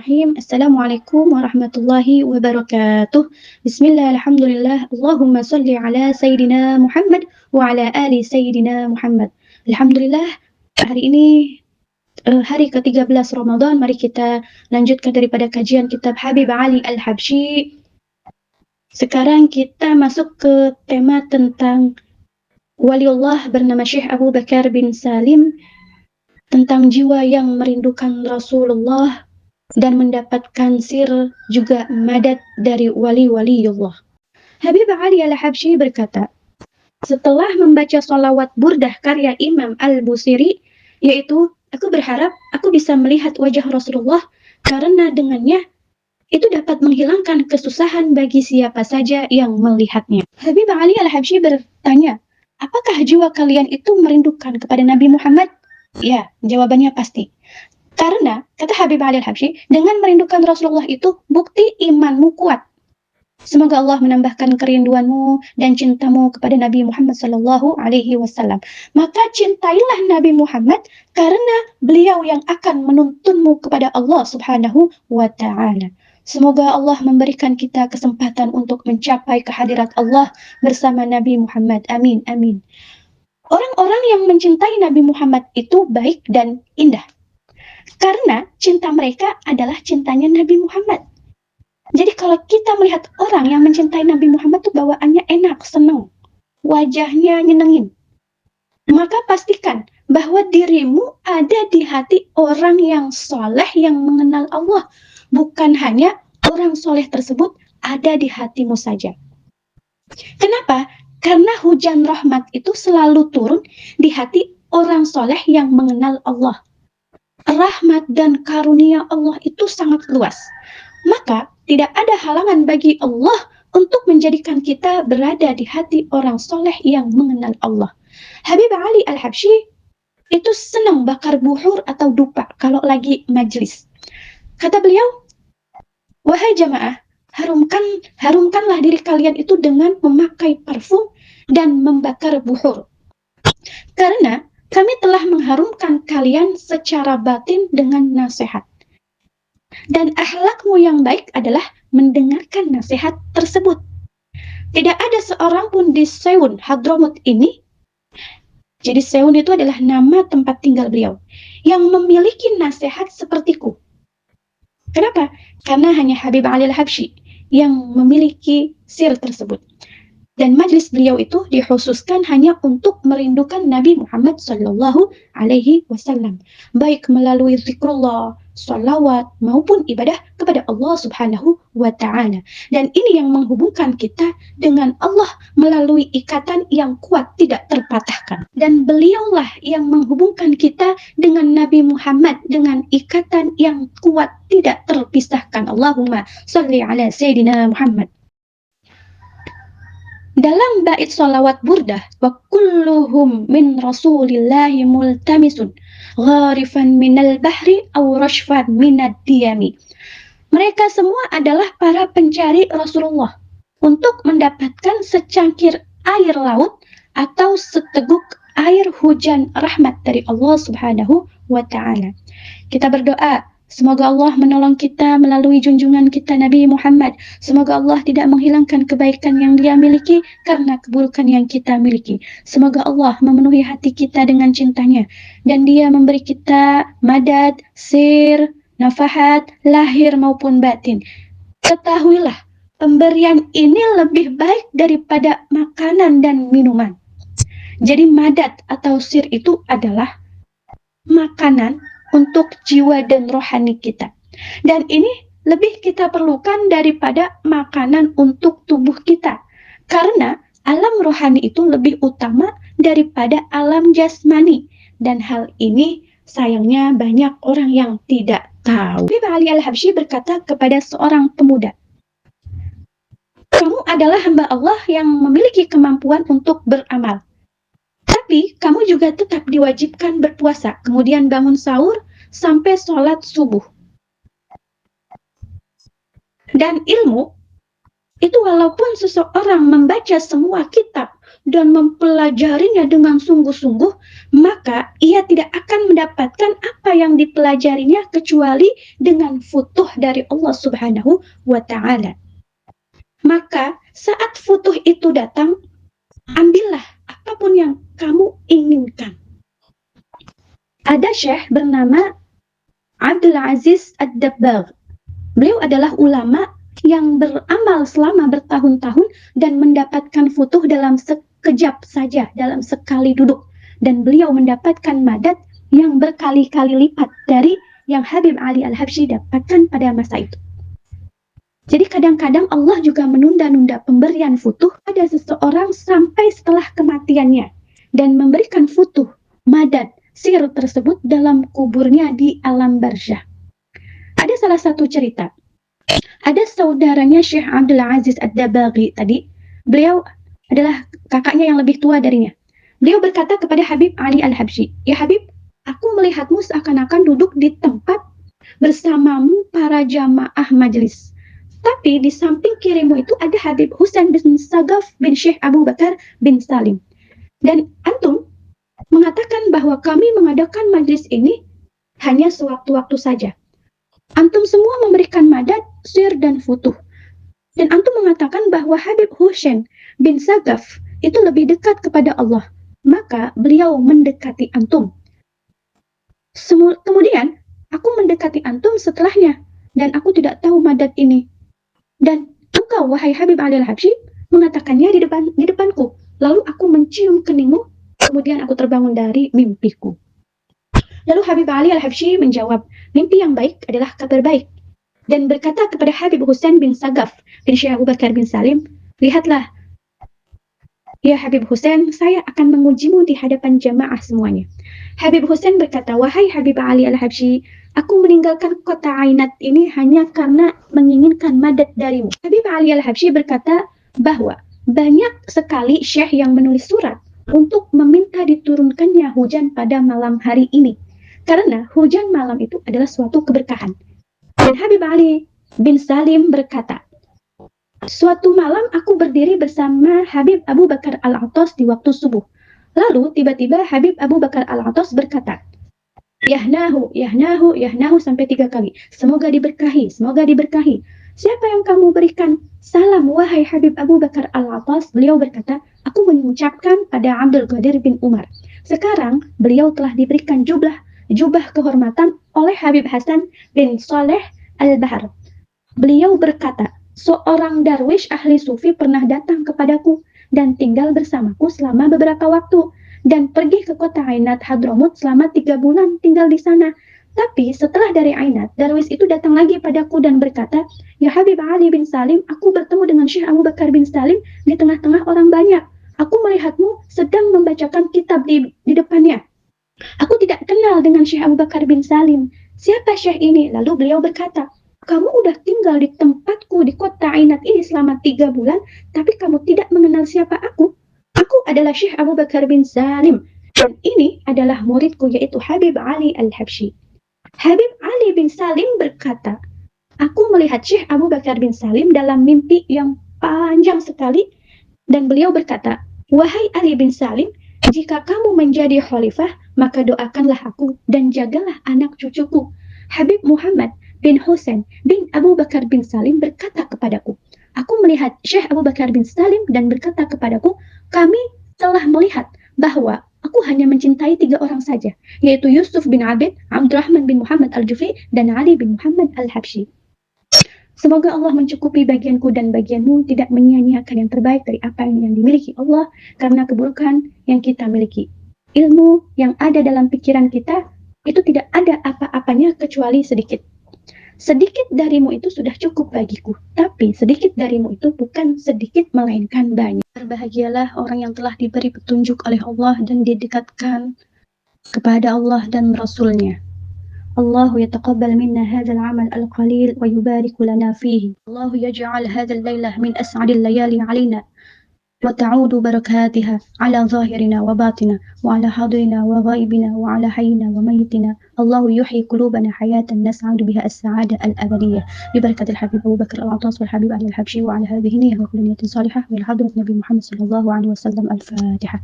Bismillahirrahmanirrahim. Assalamualaikum warahmatullahi wabarakatuh. Bismillah, alhamdulillah. Allahumma salli ala Sayyidina Muhammad wa ala ali Sayyidina Muhammad. Alhamdulillah, hari ini hari ke-13 Ramadan. Mari kita lanjutkan daripada kajian kitab Habib Ali Al-Habsyi. Sekarang kita masuk ke tema tentang waliullah bernama Syekh Abu Bakar bin Salim, tentang jiwa yang merindukan Rasulullah dan mendapatkan sir juga madad dari wali-waliullah. Habib Ali Al-Habsyi berkata, setelah membaca sholawat burdah karya Imam Al-Busiri, yaitu aku berharap aku bisa melihat wajah Rasulullah karena dengannya itu dapat menghilangkan kesusahan bagi siapa saja yang melihatnya. Habib Ali Al-Habsyi bertanya, apakah jiwa kalian itu merindukan kepada Nabi Muhammad? Ya, jawabannya pasti. Karena, kata Habib Ali Al-Habsyi, dengan merindukan Rasulullah itu bukti imanmu kuat. Semoga Allah menambahkan kerinduanmu dan cintamu kepada Nabi Muhammad Sallallahu Alaihi Wasallam. Maka cintailah Nabi Muhammad karena beliau yang akan menuntunmu kepada Allah Subhanahu wa Ta'ala. Semoga Allah memberikan kita kesempatan untuk mencapai kehadirat Allah bersama Nabi Muhammad. Amin, amin. Orang-orang yang mencintai Nabi Muhammad itu baik dan indah. Karena cinta mereka adalah cintanya Nabi Muhammad. Jadi kalau kita melihat orang yang mencintai Nabi Muhammad itu bawaannya enak, senang, wajahnya nyenengin, maka pastikan bahwa dirimu ada di hati orang yang soleh yang mengenal Allah. Bukan hanya orang soleh tersebut ada di hatimu saja. Kenapa? Karena hujan rahmat itu selalu turun di hati orang soleh yang mengenal Allah. Rahmat dan karunia Allah itu sangat luas. Maka tidak ada halangan bagi Allah untuk menjadikan kita berada di hati orang soleh yang mengenal Allah. Habib Ali Al-Habsyi itu senang bakar buhur atau dupa kalau lagi majlis. Kata beliau, wahai jamaah, harumkanlah diri kalian itu dengan memakai parfum dan membakar buhur. Karena kami telah mengharumkan kalian secara batin dengan nasihat. Dan akhlakmu yang baik adalah mendengarkan nasihat tersebut. Tidak ada seorang pun di Seun Hadramut ini, jadi Seun itu adalah nama tempat tinggal beliau, yang memiliki nasihat sepertiku. Kenapa? Karena hanya Habib Ali Al-Habsyi yang memiliki sir tersebut. Dan majlis beliau itu dikhususkan hanya untuk merindukan Nabi Muhammad Sallallahu Alaihi Wasallam, baik melalui zikrullah, sholawat, maupun ibadah kepada Allah Subhanahu wa Ta'ala. Dan ini yang menghubungkan kita dengan Allah melalui ikatan yang kuat tidak terpatahkan. Dan beliaulah yang menghubungkan kita dengan Nabi Muhammad dengan ikatan yang kuat tidak terpisahkan. Allahumma salli ala Sayyidina Muhammad. Dalam bait sholawat burdah, wa kulluhum min rasulillahi multamisun gharifan minal bahri aw rashfan minad diyami. Mereka semua adalah para pencari Rasulullah untuk mendapatkan secangkir air laut atau seteguk air hujan rahmat dari Allah Subhanahu wa Ta'ala. Kita berdoa, semoga Allah menolong kita melalui junjungan kita Nabi Muhammad. Semoga Allah tidak menghilangkan kebaikan yang dia miliki karena keburukan yang kita miliki. Semoga Allah memenuhi hati kita dengan cintanya. Dan dia memberi kita madad, sir, nafahat, lahir maupun batin. Ketahuilah, pemberian ini lebih baik daripada makanan dan minuman. Jadi madad atau sir itu adalah makanan untuk jiwa dan rohani kita. Dan ini lebih kita perlukan daripada makanan untuk tubuh kita. Karena alam rohani itu lebih utama daripada alam jasmani. Dan hal ini sayangnya banyak orang yang tidak tahu. Habib Ali Al-Habsyi berkata kepada seorang pemuda, kamu adalah hamba Allah yang memiliki kemampuan untuk beramal. Tapi kamu juga tetap diwajibkan berpuasa, kemudian bangun sahur sampai sholat subuh. Dan ilmu itu walaupun seseorang membaca semua kitab dan mempelajarinya dengan sungguh-sungguh, maka ia tidak akan mendapatkan apa yang dipelajarinya kecuali dengan futuh dari Allah Subhanahu wa Ta'ala. Maka saat futuh itu datang, ambillah apapun yang kamu inginkan. Ada syekh bernama Abdul Aziz Ad-Dabbagh. Beliau adalah ulama yang beramal selama bertahun-tahun dan mendapatkan futuh dalam sekejap saja, dalam sekali duduk. Dan beliau mendapatkan madat yang berkali-kali lipat dari yang Habib Ali Al-Habsyi dapatkan pada masa itu. Jadi kadang-kadang Allah juga menunda-nunda pemberian futuh pada seseorang sampai setelah kematiannya dan memberikan futuh, madat, sir tersebut dalam kuburnya di alam barzah. Ada salah satu cerita. Ada saudaranya Syekh Abdul Aziz Ad-Dabbaghi tadi. Beliau adalah kakaknya yang lebih tua darinya. Beliau berkata kepada Habib Ali Al-Habsyi, "Ya Habib, aku melihatmu seakan-akan duduk di tempat bersamamu para jamaah majelis. Tapi di samping kirimu itu ada Habib Husain bin Sagaf bin Syekh Abu Bakar bin Salim. Dan antum mengatakan bahwa kami mengadakan majelis ini hanya sewaktu-waktu saja. Antum semua memberikan madat, sir, dan futuh. Dan antum mengatakan bahwa Habib Husain bin Sagaf itu lebih dekat kepada Allah. Maka beliau mendekati antum. Kemudian, aku mendekati antum setelahnya. Dan aku tidak tahu madat ini. Dan engkau, wahai Habib Ali Al-Habsyi, mengatakannya di depanku. Lalu aku mencium keningmu, kemudian aku terbangun dari mimpiku." Lalu Habib Ali Al-Habsyi menjawab, "Mimpi yang baik adalah kabar baik." Dan berkata kepada Habib Husain bin Sagaf bin Syekh Abu Bakar bin Salim, "Lihatlah, ya Habib Husain, saya akan mengujimu di hadapan jamaah semuanya." Habib Husain berkata, "Wahai Habib Ali Al-Habsyi, aku meninggalkan kota Ainat ini hanya karena menginginkan madat darimu." Habib Ali Al-Habsyi berkata bahwa banyak sekali syekh yang menulis surat untuk meminta diturunkannya hujan pada malam hari ini. Karena hujan malam itu adalah suatu keberkahan. Dan Habib Ali bin Salim berkata, "Suatu malam aku berdiri bersama Habib Abu Bakar Al-Attas di waktu subuh. Lalu tiba-tiba Habib Abu Bakar Al-Attas berkata, 'Yahnahu, Yahnahu, Yahnahu' sampai 3 kali. Semoga diberkahi, semoga diberkahi. Siapa yang kamu berikan salam, wahai Habib Abu Bakar Al-Attas?" Beliau berkata, "Aku mengucapkan pada Abdul Qadir bin Umar." Sekarang beliau telah diberikan jubah kehormatan oleh Habib Hasan bin Saleh Al-Bahar. Beliau berkata, "Seorang darwish ahli sufi pernah datang kepadaku dan tinggal bersamaku selama beberapa waktu dan pergi ke kota Ainat Hadramut selama 3 bulan tinggal di sana. Tapi setelah dari Ainat, darwish itu datang lagi padaku dan berkata, 'Ya Habib Ali bin Salim, aku bertemu dengan Syekh Abu Bakar bin Salim di tengah-tengah orang banyak. Aku melihatmu sedang membacakan kitab di depannya. Aku tidak kenal dengan Syekh Abu Bakar bin Salim. Siapa Syekh ini?' Lalu beliau berkata, 'Kamu udah tinggal di tempatku di kota Ainat ini selama 3 bulan, tapi kamu tidak mengenal siapa aku. Aku adalah Syekh Abu Bakar bin Salim. Dan ini adalah muridku yaitu Habib Ali Al-Habsyi.' Habib Ali bin Salim berkata, 'Aku melihat Syekh Abu Bakar bin Salim dalam mimpi yang panjang sekali.' Dan beliau berkata, 'Wahai Ali bin Salim, jika kamu menjadi khalifah, maka doakanlah aku dan jagalah anak cucuku.' Habib Muhammad bin Husain bin Abu Bakar bin Salim berkata kepadaku, 'Aku melihat Syekh Abu Bakar bin Salim dan berkata kepadaku, kami telah melihat bahwa aku hanya mencintai 3 orang saja, yaitu Yusuf bin Abid, Abdurrahman bin Muhammad Al-Jufri, dan Ali bin Muhammad Al-Habsyi. Semoga Allah mencukupi bagianku dan bagianmu, tidak menyia-nyiakan yang terbaik dari apa yang dimiliki Allah karena keburukan yang kita miliki. Ilmu yang ada dalam pikiran kita itu tidak ada apa-apanya kecuali sedikit. Sedikit darimu itu sudah cukup bagiku, tapi sedikit darimu itu bukan sedikit melainkan banyak. Berbahagialah orang yang telah diberi petunjuk oleh Allah dan didekatkan kepada Allah dan Rasul-Nya. الله يتقبل منا هذا العمل القليل ويبارك لنا فيه. الله يجعل هذا الليلة من أسعد الليالي علينا وتعود بركاتها على ظاهرنا وباطننا وعلى حاضرنا وغائبنا وعلى حينا وميتنا. الله يحيي قلوبنا حياة نسعد بها السعادة الأبدية ببركة الحبيب أبو بكر العطاس والحبيب علي الحبشي. وعلى هذه النية وكل نية صالحة، وإلى حضرة نبي محمد صلى الله عليه وسلم. الفاتحة.